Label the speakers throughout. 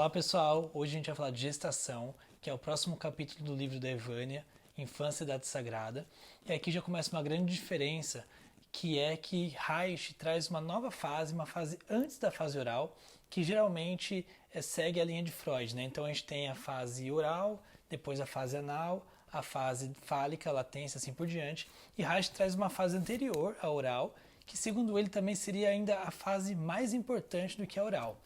Speaker 1: Olá pessoal, hoje a gente vai falar de gestação, que é o próximo capítulo do livro da Evânia, Infância e Idade Sagrada. E aqui já começa uma grande diferença, que é que Reich traz uma nova fase, uma fase antes da fase oral, que geralmente segue a linha de Freud, né? Então a gente tem a fase oral, depois a fase anal, a fase fálica, latência, assim por diante. E Reich traz uma fase anterior à oral, que segundo ele também seria ainda a fase mais importante do que a oral.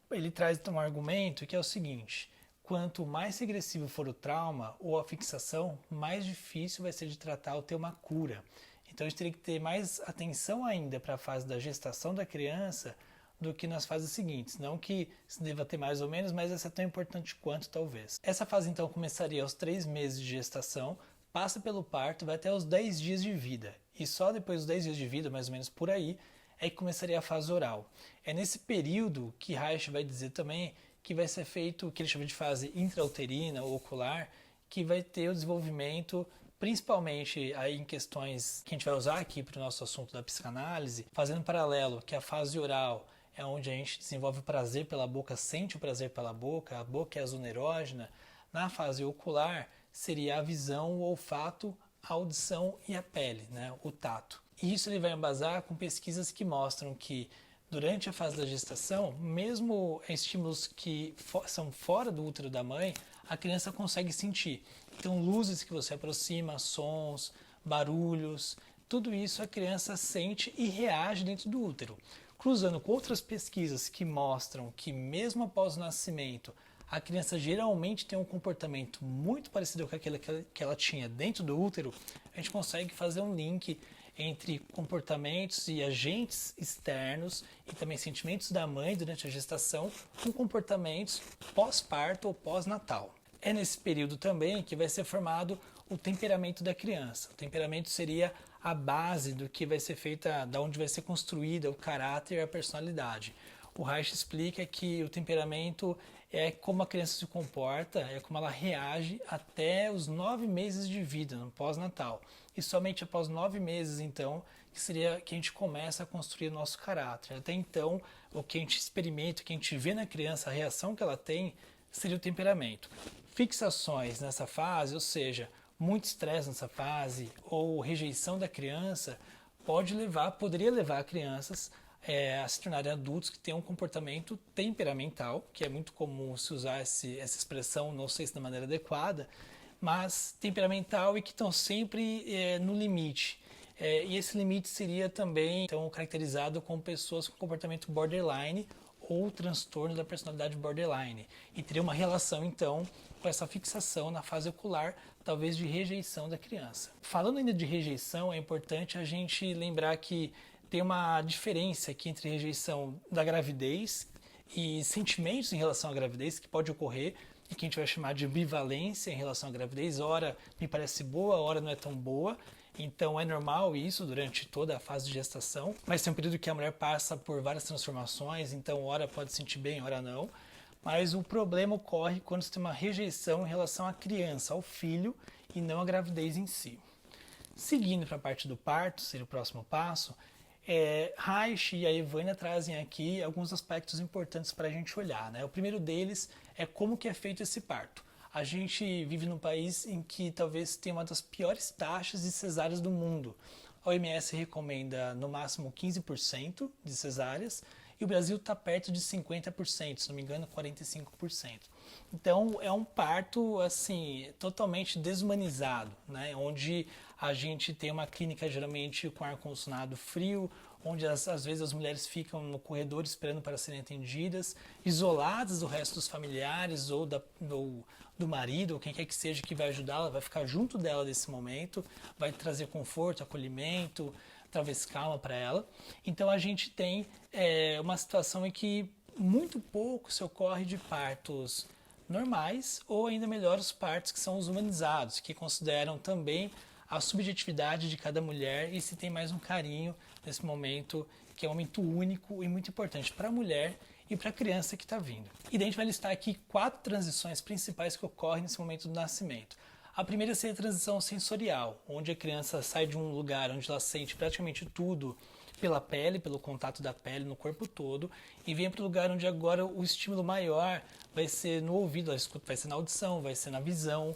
Speaker 1: Ele traz um argumento que é o seguinte: quanto mais regressivo for o trauma ou a fixação, mais difícil vai ser de tratar ou ter uma cura. Então a gente teria que ter mais atenção ainda para a fase da gestação da criança do que nas fases seguintes. Não que se deva ter mais ou menos, mas essa é tão importante quanto talvez. Essa fase então começaria aos 3 meses de gestação, passa pelo parto, vai até os 10 dias de vida. E só depois dos 10 dias de vida, mais ou menos por aí, é que começaria a fase oral. É nesse período que Reich vai dizer também que vai ser feito o que ele chama de fase intrauterina ou ocular, que vai ter o desenvolvimento, principalmente aí em questões que a gente vai usar aqui para o nosso assunto da psicanálise, fazendo paralelo que a fase oral é onde a gente desenvolve o prazer pela boca, sente o prazer pela boca, a boca é a zona erógena. Na fase ocular seria a visão, o olfato, a audição e a pele, né, o tato. E isso ele vai embasar com pesquisas que mostram que durante a fase da gestação, mesmo estímulos que são fora do útero da mãe, a criança consegue sentir. Então, luzes que você aproxima, sons, barulhos, tudo isso a criança sente e reage dentro do útero. Cruzando com outras pesquisas que mostram que mesmo após o nascimento, a criança geralmente tem um comportamento muito parecido com aquele que ela tinha dentro do útero, a gente consegue fazer um link entre comportamentos e agentes externos e também sentimentos da mãe durante a gestação com comportamentos pós-parto ou pós-natal. É nesse período também que vai ser formado o temperamento da criança. O temperamento seria a base do que vai ser feita, da onde vai ser construída o caráter e a personalidade. O Reich explica que o temperamento é como a criança se comporta, é como ela reage até os 9 meses de vida, no pós-natal. E somente após 9 meses, então, que seria que a gente começa a construir o nosso caráter. Até então, o que a gente experimenta, o que a gente vê na criança, a reação que ela tem, seria o temperamento. Fixações nessa fase, ou seja, muito estresse nessa fase, ou rejeição da criança, poderia levar crianças a se tornarem adultos que têm um comportamento temperamental, que é muito comum se usar essa expressão, não sei se da maneira adequada, mas temperamental e que estão sempre no limite. E esse limite seria também então, caracterizado com pessoas com comportamento borderline ou transtorno da personalidade borderline. E teria uma relação, então, com essa fixação na fase ocular, talvez de rejeição da criança. Falando ainda de rejeição, é importante a gente lembrar que tem uma diferença aqui entre rejeição da gravidez e sentimentos em relação à gravidez que pode ocorrer e que a gente vai chamar de ambivalência em relação à gravidez. Ora me parece boa, ora não é tão boa. Então é normal isso durante toda a fase de gestação, mas tem um período que a mulher passa por várias transformações, então ora pode sentir bem, ora não. Mas o problema ocorre quando você tem uma rejeição em relação à criança, ao filho, e não à gravidez em si. Seguindo para a parte do parto, seria o próximo passo, Reich e a Evânia trazem aqui alguns aspectos importantes para a gente olhar, né? O primeiro deles é como que é feito esse parto. A gente vive num país em que talvez tenha uma das piores taxas de cesáreas do mundo. A OMS recomenda no máximo 15% de cesáreas e o Brasil está perto de 50%, se não me engano 45%. Então é um parto assim totalmente desumanizado, né? Onde a gente tem uma clínica geralmente com ar-condicionado frio, onde às vezes as mulheres ficam no corredor esperando para serem atendidas, isoladas do resto dos familiares ou do marido, ou quem quer que seja que vai ajudá-la, vai ficar junto dela nesse momento, vai trazer conforto, acolhimento, talvez calma para ela. Então a gente tem uma situação em que muito pouco se ocorre de partos normais ou ainda melhor os partos que são os humanizados, que consideram também a subjetividade de cada mulher e se tem mais um carinho nesse momento, que é um momento único e muito importante para a mulher e para a criança que está vindo. E daí a gente vai listar aqui 4 transições principais que ocorrem nesse momento do nascimento. A primeira seria a transição sensorial, onde a criança sai de um lugar onde ela sente praticamente tudo pela pele, pelo contato da pele no corpo todo, e vem para o lugar onde agora o estímulo maior vai ser no ouvido, vai ser na audição, vai ser na visão,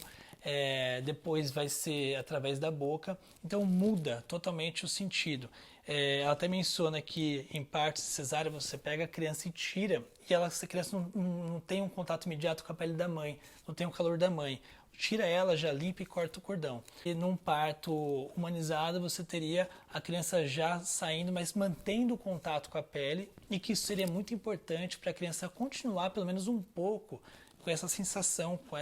Speaker 1: depois vai ser através da boca, então muda totalmente o sentido. Ela até menciona que em partes cesárea você pega a criança e tira, e a criança não tem um contato imediato com a pele da mãe, não tem o calor da mãe. Tira ela, já limpa e corta o cordão. E num parto humanizado você teria a criança já saindo, mas mantendo o contato com a pele, e que isso seria muito importante para a criança continuar pelo menos um pouco com essa sensação, com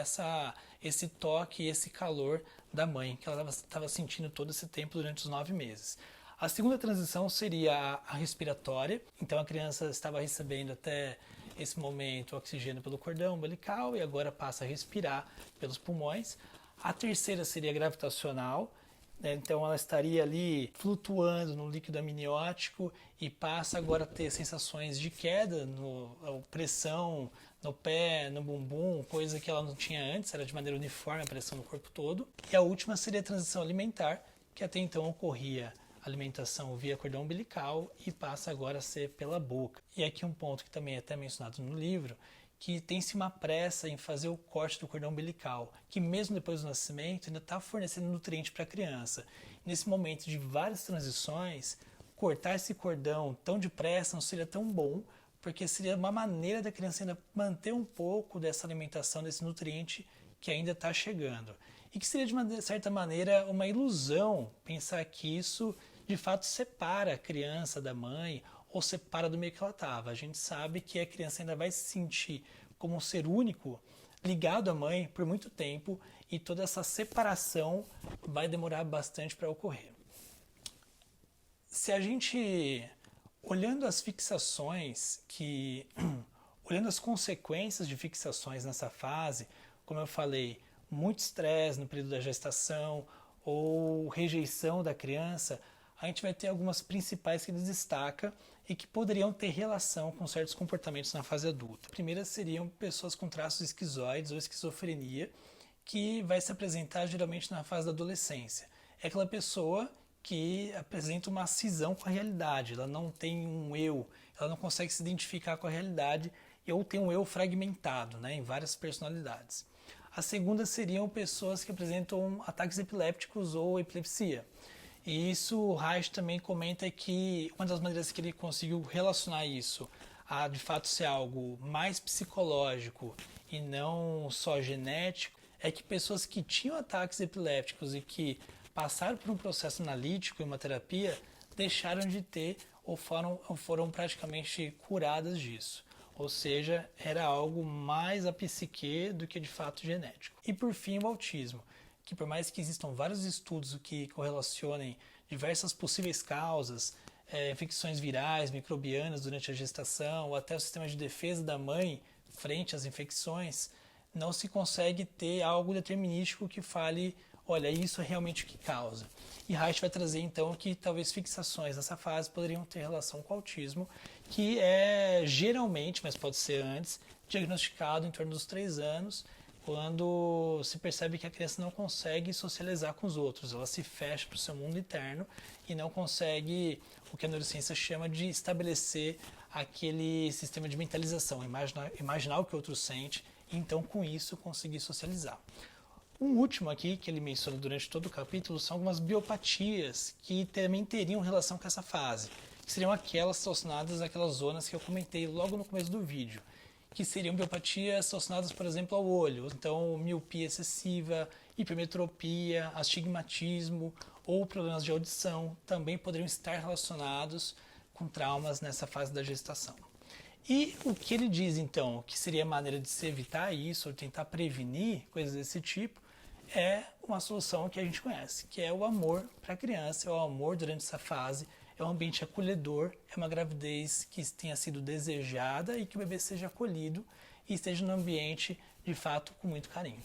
Speaker 1: esse toque e esse calor da mãe, que ela estava sentindo todo esse tempo durante os 9 meses. A segunda transição seria a respiratória, então a criança estava recebendo até esse momento oxigênio pelo cordão umbilical e agora passa a respirar pelos pulmões. A terceira seria a gravitacional, né? Então ela estaria ali flutuando no líquido amniótico e passa agora a ter sensações de queda, pressão no pé, no bumbum, coisa que ela não tinha antes, era de maneira uniforme a pressão no corpo todo. E a última seria a transição alimentar, que até então ocorria alimentação via cordão umbilical e passa agora a ser pela boca. E aqui um ponto que também é até mencionado no livro, que tem-se uma pressa em fazer o corte do cordão umbilical, que mesmo depois do nascimento ainda está fornecendo nutriente para a criança. Nesse momento de várias transições, cortar esse cordão tão depressa não seria tão bom, porque seria uma maneira da criança ainda manter um pouco dessa alimentação, desse nutriente que ainda está chegando. E que seria, de uma certa maneira, uma ilusão pensar que isso, de fato, separa a criança da mãe ou separa do meio que ela estava. A gente sabe que a criança ainda vai se sentir como um ser único, ligado à mãe por muito tempo, e toda essa separação vai demorar bastante para ocorrer. Se a gente, olhando as fixações, olhando as consequências de fixações nessa fase, como eu falei, muito estresse no período da gestação ou rejeição da criança, a gente vai ter algumas principais que ele destaca e que poderiam ter relação com certos comportamentos na fase adulta. A primeira seriam pessoas com traços esquizoides ou esquizofrenia, que vai se apresentar geralmente na fase da adolescência. É aquela pessoa que apresenta uma cisão com a realidade, ela não tem um eu, ela não consegue se identificar com a realidade ou tem um eu fragmentado, né, em várias personalidades. A segunda seriam pessoas que apresentam ataques epilépticos ou epilepsia. E isso o Reich também comenta que uma das maneiras que ele conseguiu relacionar isso a de fato ser algo mais psicológico e não só genético, é que pessoas que tinham ataques epilépticos e que passaram por um processo analítico e uma terapia deixaram de ter ou foram praticamente curadas disso. Ou seja, era algo mais a psique do que de fato genético. E por fim, o autismo, que por mais que existam vários estudos que correlacionem diversas possíveis causas, infecções virais, microbianas durante a gestação, ou até o sistema de defesa da mãe frente às infecções, não se consegue ter algo determinístico que fale, olha, isso é realmente o que causa. E Reich vai trazer então que talvez fixações nessa fase poderiam ter relação com o autismo, que é geralmente, mas pode ser antes, diagnosticado em torno dos 3 anos, quando se percebe que a criança não consegue socializar com os outros, ela se fecha para o seu mundo interno e não consegue o que a neurociência chama de estabelecer aquele sistema de mentalização, imaginar o que o outro sente e então com isso conseguir socializar. Um último aqui, que ele menciona durante todo o capítulo, são algumas biopatias que também teriam relação com essa fase, que seriam aquelas relacionadas àquelas zonas que eu comentei logo no começo do vídeo, que seriam biopatias relacionadas, por exemplo, ao olho, então miopia excessiva, hipermetropia, astigmatismo ou problemas de audição também poderiam estar relacionados com traumas nessa fase da gestação. E o que ele diz, então, que seria a maneira de se evitar isso, ou tentar prevenir coisas desse tipo, é uma solução que a gente conhece, que é o amor para a criança, é o amor durante essa fase, é um ambiente acolhedor, é uma gravidez que tenha sido desejada e que o bebê seja acolhido e esteja num ambiente, de fato, com muito carinho.